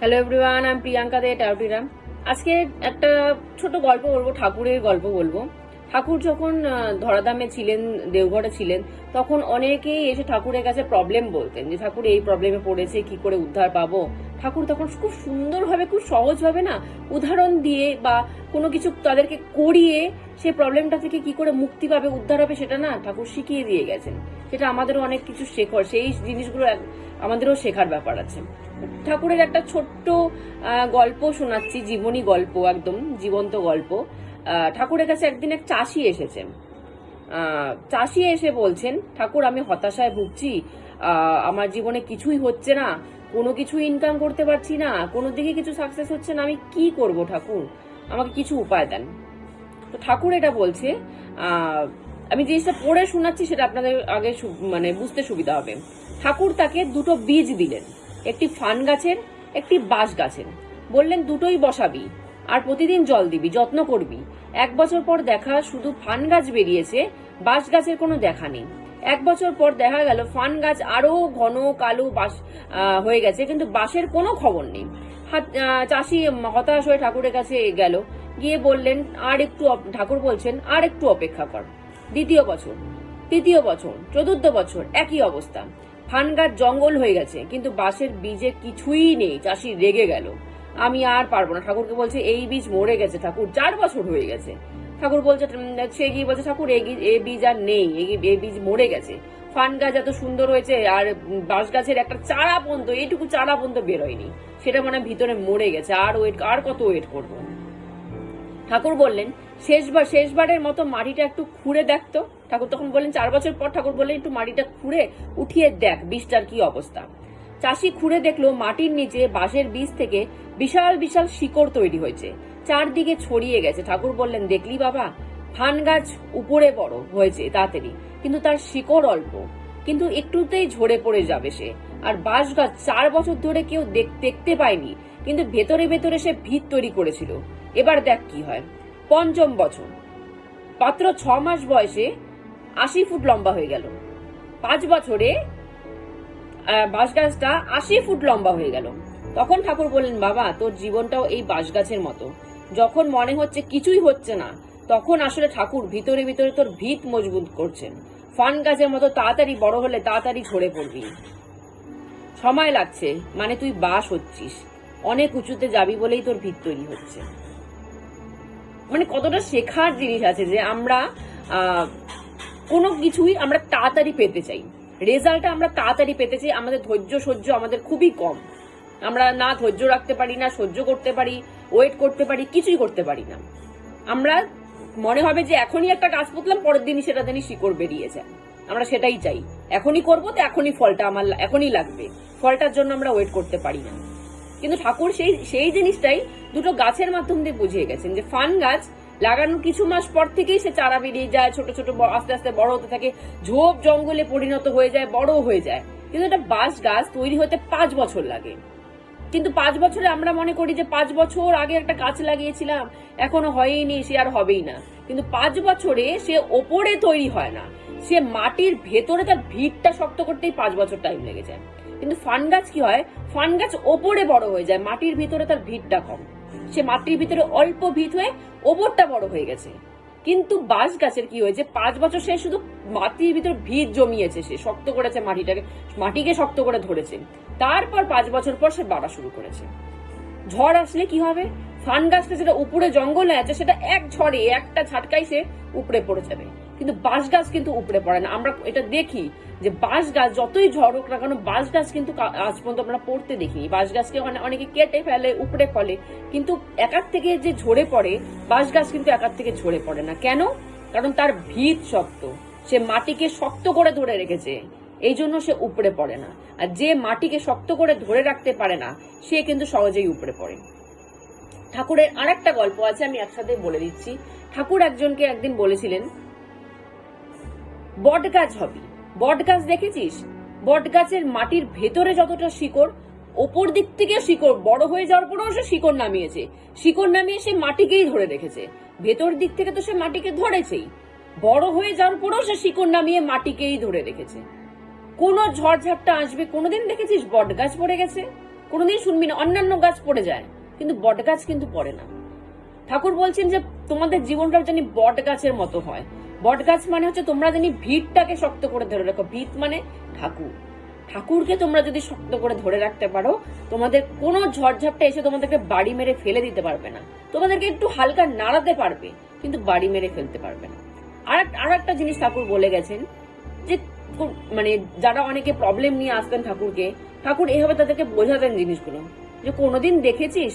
Hello everyone, আমি প্রিয়াঙ্কা দে টাউটিরাম। আজকে একটা ছোট গল্প বলবো, ঠাকুরের গল্প বলবো। ঠাকুর যখন ধরাধামে ছিলেন, দেওঘরে ছিলেন, তখন অনেকেই এসে ঠাকুরের কাছে প্রবলেম বলতেন যে ঠাকুর এই প্রবলেমে পড়েছে, কি করে উদ্ধার পাবো। ঠাকুর তখন খুব সুন্দরভাবে, খুব সহজভাবে না উদাহরণ দিয়ে বা কোনো কিছু তাদেরকে করিয়ে সেই প্রবলেমটা থেকে কি করে মুক্তি পাবে, উদ্ধার হবে, সেটা না ঠাকুর শিখিয়ে দিয়ে গেছেন। সেটা আমাদেরও অনেক কিছু শেখার, সেই জিনিসগুলো আমাদেরও শেখার ব্যাপার আছে। ঠাকুরের একটা ছোট্ট গল্প শোনাচ্ছি, জীবনী গল্প, একদম জীবন্ত গল্প। ঠাকুরের কাছে একদিন এক চাষি এসেছেন। চাষি এসে বলছেন, ঠাকুর আমি হতাশায় ভুগছি, আমার জীবনে কিছুই হচ্ছে না, কোনো কিছু ইনকাম করতে পারছি না, কোনো দিকে কিছু সাকসেস হচ্ছে না, আমি কি করব ঠাকুর, আমাকে কিছু উপায় দেন। তো ঠাকুর এটা বলছে, আমি জিনিসটা পড়ে শোনাচ্ছি, সেটা আপনাদের আগে মানে বুঝতে সুবিধা হবে। ঠাকুর তাকে দুটো বীজ দিলেন, একটি ফান গাছের, একটি বাঁশ গাছের। বললেন দুটোই বসাবি, আর প্রতিদিন জল দিবি, যত্ন করবি। 1 বছর পর দেখা শুধু ফান গাছ বেরিয়েছে, বাঁশ গাছের কোনো দেখা নেই। 1 বছর পর দেখা গেল ফান গাছ আরো ঘন কালো বাঁশ হয়ে গেছে, কিন্তু বাঁশের কোনো খবর নেই। চাষি হতাশ হয়ে ঠাকুরের কাছে গেল, গিয়ে বললেন আর একটু, ঠাকুর বলছেন আর একটু অপেক্ষা কর। 2য় বছর, 3য় বছর, 4র্থ বছর একই অবস্থা। ফান গাছ জঙ্গল হয়ে গেছে, কিন্তু বাঁশের বীজে কিছুই নেই। চাষি রেগে গেল, আমি আর পারবো না। ঠাকুরকে বলছে এই বীজ মরে গেছে ঠাকুর, 4 বছর হয়ে গেছে। ঠাকুর বলছে, সে গিয়ে বলছে ঠাকুর এই বীজ আর নেই, এই বীজ মরে গেছে। ফান গাছ এত সুন্দর হয়েছে, আর বাঁশ গাছের একটা চারা পর্যন্ত, এইটুকু চারা পর্যন্ত বেরোয়নি, সেটা মানে ভিতরে মরে গেছে। আর কত ওয়েট করবো। ঠাকুর বললেন শেষবারের মতো মাটিটা একটু খুঁড়ে দেখতো। ঠাকুর তখন বললেন 4 বছর পর, ঠাকুর বললেন একটু মাটিটা খুঁড়ে উঠিয়ে দেখ বীজটার কি অবস্থা। চাষি খুঁড়ে দেখলো মাটির নিচে বাঁশের বীজ থেকে বিশাল বিশাল শিকড় তৈরি হয়েছে, চারদিকে ছড়িয়ে গেছে। ঠাকুর বললেন দেখলি বাবা, ফান গাছ উপরে বড় হয়েছে তাড়াতাড়ি, কিন্তু তার শিকড় অল্প, কিন্তু একটুতেই ঝরে পড়ে যাবে সে। আর বাঁশ গাছ 4 বছর ধরে কেউ দেখতে পায়নি, কিন্তু ভেতরে ভেতরে সে ভিত তৈরি করেছিল। এবার দেখ কি হয়। 5ম বছর, মাত্র 6 মাস বয়সে 80 ফুট লম্বা হয়ে গেল। 5 বছরে বাঁশ গাছটা 80 ফুট লম্বা হয়ে গেল। তখন ঠাকুর বললেন বাবা, তোর জীবনটাও এই বাঁশ গাছের মতো। যখন মনে হচ্ছে কিছুই হচ্ছে না, তখন আসলে ঠাকুর ভিতরে ভিতরে তোর ভিত মজবুত করছেন। ফান গাছের মতো তাড়াতাড়ি বড় হলে তাড়াতাড়ি ঝরে পড়বি। সময় লাগছে, মানে তুই বাঁশ হচ্ছিস, অনেক উঁচুতে যাবি বলেই তোর ভিত তৈরি হচ্ছে। মানে কতটা শেখার জিনিস আছে যে আমরা কোনো কিছুই আমরা তাড়াতাড়ি পেতে চাই, রেজাল্টটা আমরা তাড়াতাড়ি পেতে চাই। আমাদের ধৈর্য সহ্য আমাদের খুবই কম। আমরা না ধৈর্য রাখতে পারি, না সহ্য করতে পারি, ওয়েট করতে পারি, কিছুই করতে পারি না। আমরা মনে হবে যে এখনই একটা গাছ পুঁতলাম, পরের দিনই সেটা দিনই শিকড় বেরিয়ে যায়। আমরা সেটাই চাই, এখনই করবো তো এখনই ফলটা আমার এখনই লাগবে, ফলটার জন্য আমরা ওয়েট করতে পারি না। কিন্তু ঠাকুর সেই জিনিসটাই দুটো গাছের মাধ্যম দিয়ে বুঝিয়ে গেছেন যে ফান গাছ লাগানোর কিছু মাস পর থেকেই সে চারা বেরিয়ে যায়, ছোট ছোট আস্তে আস্তে বড় হতে থাকে, ঝোপ জঙ্গলে পরিণত হয়ে যায়, বড় হয়ে যায়। কিন্তু এটা বাঁশ গাছ তৈরি হতে 5 বছর লাগে। কিন্তু 5 বছরে আমরা মনে করি যে 5 বছর আগে একটা গাছ লাগিয়েছিলাম, এখনো হয়নি, সে আর হবেই না। কিন্তু 5 বছরে সে ওপরে তৈরি হয় না, সে মাটির ভেতরে তার ভিতটা শক্ত করতেই 5 বছর টাইম লেগে যায়। কিন্তু ফান গাছ কি হয়, ফান গাছ ওপরে বড় হয়ে যায়, মাটির ভিতরে তার ভিতটা কম, সে মাটির ভিতরে অল্প ভিত হয়ে ওপরটা বড় হয়ে গেছে। কিন্তু বাঁশ গাছের কি হয়েছে, 5 বছর সে শুধু মাটির ভিতর ভিত জমিয়েছে, সে শক্ত করেছে মাটিকে শক্ত করে ধরেছে। তারপর 5 বছর পর সে বাড়া শুরু করেছে। ঝড় আসলে কি হবে, ফান গাছটা যেটা উপরে জঙ্গলে আছে সেটা এক ঝড়ে একটা ঝাটকাই সে উপরে পড়ে যাবে, কিন্তু বাঁশ গাছ কিন্তু উপরে পড়ে না। আমরা এটা দেখি যে বাঁশ গাছ যতই ঝড় হোক না কেন, বাঁশ গাছ কিন্তু আজ পর্যন্ত আমরা পড়তে দেখিনি। বাঁশ গাছকে অনেকে কেটে ফেলে, উপরে ফলে, কিন্তু একার থেকে যে ঝরে পড়ে, বাঁশ গাছ কিন্তু একার থেকে ঝরে পড়ে না। কেন? কারণ তার ভিত শক্ত, সে মাটিকে শক্ত করে ধরে রেখেছে, এই জন্য সে উপরে পড়ে না। আর যে মাটিকে শক্ত করে ধরে রাখতে পারে না, সে কিন্তু সহজেই উপরে পড়ে। ঠাকুরের আরেকটা গল্প আছে, আমি একসাথে বলে দিচ্ছি। ঠাকুর একজনকে একদিন বলেছিলেন বট গাছ হবি। বট গাছ দেখেছিস? বট গাছের মাটির ভেতরে যতটা শিকড়, ওপর দিক থেকে শিকড় বড় হয়ে যাওয়ার পরেও সে শিকড় নামিয়েছে, শিকড় নামিয়ে সে মাটিকেই ধরে রেখেছে। ভেতর দিক থেকে তো সে মাটিকে ধরেছেই, বড় হয়ে যাওয়ার পরেও সে শিকড় নামিয়ে মাটিকেই ধরে রেখেছে। কোন ঝড়ঝাপটা আসবে, কোনোদিন দেখেছিস বট গাছ পড়ে গেছে? কোনোদিন শুনবি না। অন্যান্য গাছ পড়ে যায়, কিন্তু বট গাছ কিন্তু পড়ে না। ঠাকুর বলছেন যে তোমাদের জীবনটা জানি বট গাছের মতো হয়। বট গাছ মানে হচ্ছে তোমরা জানি ভিতটাকে শক্ত করে ধরে রাখো। ভিত মানে ঠাকুর। ঠাকুরকে তোমরা যদি শক্ত করে ধরে রাখতে পারো, তোমাদের কোনো ঝড়ঝাপটা এসে তোমাদেরকে বাড়ি মেরে ফেলে দিতে পারবে না। তোমাদেরকে একটু হালকা নাড়াতে পারবে, কিন্তু বাড়ি মেরে ফেলতে পারবে না। আর একটা জিনিস ঠাকুর বলে গেছেন যে মানে যারা অনেকে প্রবলেম নিয়ে আসতেন ঠাকুরকে, ঠাকুর এভাবে তাদেরকে বোঝাতেন জিনিসগুলো, যে কোনোদিন দেখেছিস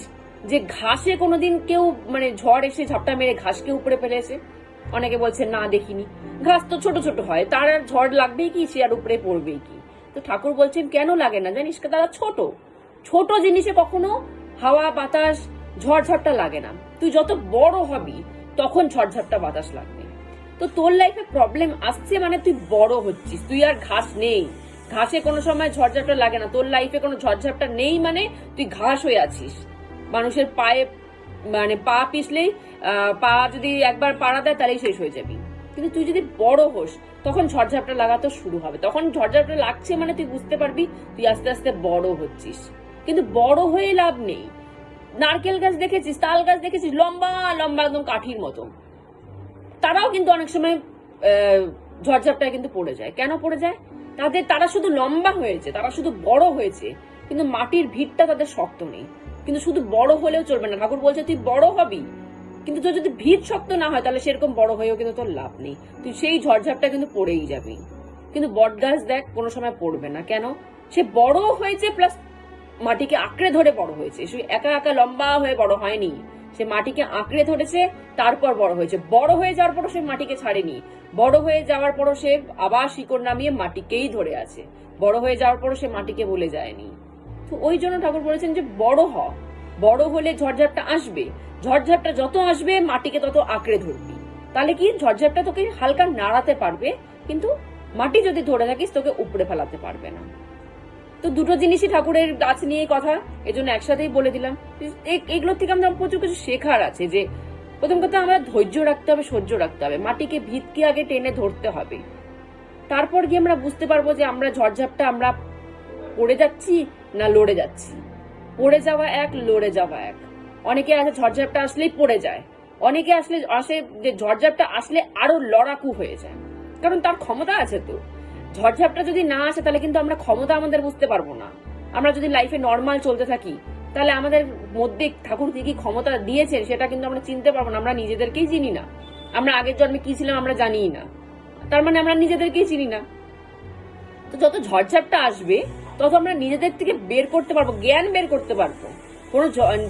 যে ঘাসে কোনোদিন কেউ মানে ঝড় এসে ঝাপটা মেরে ঘাসকে উপরে ফেলেছে? অনেকে বলছে না দেখিনি। ঘাস তো ছোট ছোট হয়, তার আর ঝড় লাগবেই কি, সে আর উপরে পড়বেই কি? তো ঠাকুর বলছেন কেন লাগে না জানিস, তারা ছোট ছোট জিনিসে কখনো হাওয়া বাতাস ঝড় ঝাপটা লাগে না। তুই যত বড় হবি তখন ঝড় ঝাপটা বাতাস লাগবে। তো তোর লাইফে প্রবলেম আসছে মানে তুই বড় হচ্ছিস, তুই আর ঘাস নেই। ঘাসে কোনো সময় ঝড়ঝাপটা লাগে না, তোর লাইফে কোনো ঝড়ঝাপটা নেই মানে তুই ঘাস হয়ে আছিস। মানুষের পায়ে মানে পা পিছলেই পা যদি একবার পাড়া দেয় তাহলেই শেষ হয়ে যাবি। কিন্তু তুই যদি বড় হোস তখন ঝড়ঝাপটা লাগাতে শুরু হবে। তখন ঝড়ঝাপটা লাগছে মানে তুই বুঝতে পারবি তুই আস্তে আস্তে বড় হচ্ছিস। কিন্তু বড় হয়ে লাভ নেই। নারকেল গাছ দেখেছিস, তাল গাছ দেখেছিস, লম্বা লম্বা একদম কাঠির মতো, তারাও কিন্তু অনেক সময় ঝড়ঝাপটায় কিন্তু পড়ে যায়। কেন পড়ে যায়? তারা শুধু লম্বা হয়েছে, তারা শুধু বড় হয়েছে, কিন্তু মাটির ভিতটা তাদের শক্ত নেই। কিন্তু শুধু বড় হলেও চলবে না। ঠাকুর বলছে তুই বড় হবি, কিন্তু তোর যদি ভিত শক্ত না হয় তাহলে সেরকম বড় হয়েও কিন্তু তোর লাভ নেই, তুই সেই ঝড়ঝাপটা কিন্তু পড়েই যাবি। কিন্তু বট গাছ দেখ কোনো সময় পড়বে না। কেন? সে বড় হয়েছে, প্লাস মাটিকে আঁকড়ে ধরে বড় হয়েছে। সে একা একা লম্বা হয়ে বড় হয়নি, সে মাটিকে আঁকড়ে ধরেছে, তারপর বড় হয়েছে। বড় হয়ে যাওয়ার পরও সে মাটিকে ছাড়েনি। বড় হয়ে যাওয়ার পরও সে আবার শিকড় নামিয়ে মাটিকেই ধরে আছে। বড় হয়ে যাওয়ার পরও সে মাটিকে ভুলে যায়নি। তো ওই জন্য ঠাকুর বলেছেন যে বড় হ, বড় হলে ঝড়ঝাপটা আসবে। ঝড়ঝাপটা যত আসবে মাটিকে তত আঁকড়ে ধরবি, তাহলে কি ঝড়ঝাপটা তোকে হালকা নাড়াতে পারবে, কিন্তু মাটি যদি ধরে থাকিস তোকে উপড়ে ফেলাতে পারবে না। তো দুটো জিনিসই ঠাকুরের গাছ নিয়ে কথা, এজন্য একসাথেই বলে দিলাম। এগুলোর থেকে আমরা প্রচুর কিছু শেখার আছে। যে প্রথম কথা আমরা ধৈর্য রাখতে হবে, সহ্য রাখতে হবে, মাটিকে ভিতকে আগে টেনে ধরতে হবে। তারপর গিয়ে আমরা বুঝতে পারবো যে আমরা ঝড়ঝাপটা আমরা পড়ে যাচ্ছি না লড়ে যাচ্ছি। পড়ে যাওয়া এক, লড়ে যাওয়া এক। অনেকে আছে ঝড়ঝাপটা আসলেই পড়ে যায়, অনেকে আসে যে ঝড়ঝাপটা আসলে আরো লড়াকু হয়ে যায়, কারণ তার ক্ষমতা আছে। তো ঝড়ঝাপটা যদি না আসে তাহলে কিন্তু আমরা ক্ষমতা আমাদের বুঝতে পারবো না। আমরা যদি লাইফে নর্মাল চলতে থাকি তাহলে আমাদের মধ্যে ঠাকুর কি কি ক্ষমতা দিয়েছেন সেটা কিন্তু আমরা চিনতে পারবো না। আমরা নিজেদেরকেই চিনি না। আমরা আগের জন্মে কি ছিলাম আমরা জানিই না, তার মানে আমরা নিজেদেরকেই চিনি না। তো যত ঝড়ঝাপটা আসবে তত আমরা নিজেদের থেকে বের করতে পারবো, জ্ঞান বের করতে পারবো।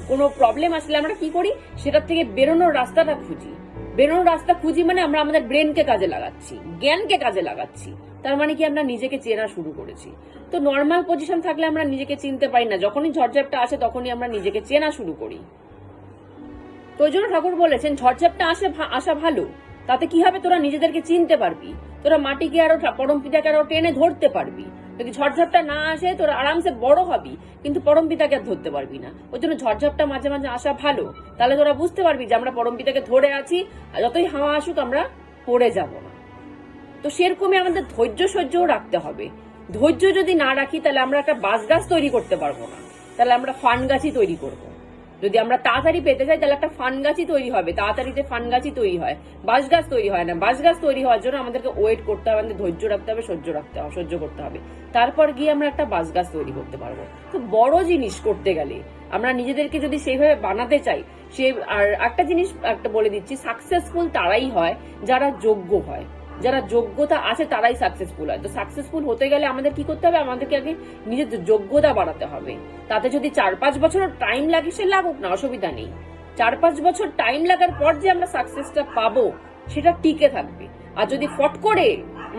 কোনো প্রবলেম আসলে আমরা কি করি, সেটার থেকে বেরোনোর রাস্তাটা খুঁজি। বেরোনোর রাস্তা খুঁজি মানে আমরা আমাদের ব্রেনকে কাজে লাগাচ্ছি, জ্ঞানকে কাজে লাগাচ্ছি। তার মানে কি আমরা নিজেকে চেনা শুরু করেছি। তো নর্মাল পজিশন থাকলে আমরা নিজেকে চিনতে পারি না, যখনই ঝড়ঝাপটা আসে তখনই আমরা নিজেকে চেনা শুরু করি। তো ওই জন্য ঠাকুর বলেছেন ঝড়ঝাপটা আসা ভালো, তাতে কি হবে, তোরা নিজেদেরকে চিনতে পারবি, তোরা মাটিকে আরো পরম পিতাকে আরো টেনে ধরতে পারবি। যদি ঝড়ঝাপটা না আসে তোরা আরামসে বড় হবি, কিন্তু পরম পিতাকে আর ধরতে পারবি না। ওই জন্য ঝড়ঝাপটা মাঝে মাঝে আসা ভালো, তাহলে তোরা বুঝতে পারবি যে আমরা পরম পিতাকে ধরে আছি, আর যতই হাওয়া আসুক আমরা পড়ে যাব না। তো সেরকমই আমাদের ধৈর্য সহ্যও রাখতে হবে। ধৈর্য যদি না রাখি তাহলে আমরা একটা বাঁশ গাছ তৈরি করতে পারবো না, তাহলে আমরা ফান গাছই তৈরি করব। যদি আমরা তাড়াতাড়ি পেতে চাই তাহলে একটা ফান গাছই তৈরি হবে, তাড়াতাড়িতে ফান গাছই তৈরি হয়, বাঁশ গাছ তৈরি হয় না। বাঁশ গাছ তৈরি হওয়ার জন্য আমাদেরকে ওয়েট করতে হবে, আমাদের ধৈর্য রাখতে হবে, সহ্য করতে হবে, তারপর গিয়ে আমরা একটা বাঁশ গাছ তৈরি করতে পারবো। তো বড় জিনিস করতে গেলে আমরা নিজেদেরকে যদি সেইভাবে বানাতে চাই, আর একটা জিনিস একটা বলে দিচ্ছি, সাকসেসফুল তারাই হয় যারা যোগ্য হয়। যারা যোগ্যতা আছে তারাই সাকসেসফুল হয়। তো সাকসেসফুল হতে গেলে আমাদের কি করতে হবে, আমাদেরকে আগে নিজের যোগ্যতা বাড়াতে হবে। তাতে যদি 4-5 বছর টাইম লাগে সে লাগুক না, অসুবিধা নেই। 4-5 বছর টাইম লাগার পর যে আমরা সাকসেসটা পাবো সেটা টিকে থাকবে। আর যদি ফট করে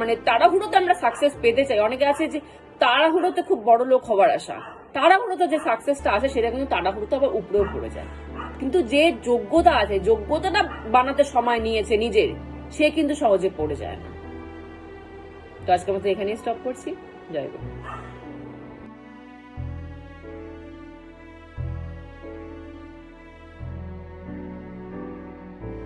মানে তাড়াহুড়োতে আমরা সাকসেস পেতে চাই, অনেকে আছে যে তাড়াহুড়োতে খুব বড় লোক হওয়ার আশা, তাড়াহুড়োতে যে সাকসেসটা আসে সেটা কিন্তু তাড়াহুড়োতে আবার উপরেও পড়ে যায়। কিন্তু যে যোগ্যতা আছে, যোগ্যতাটা বানাতে সময় নিয়েছে নিজের, সে কিন্তু সহজে পড়ে যায় না। তো আজকের মতো এখানেই স্টপ করছি। জয় গুরু।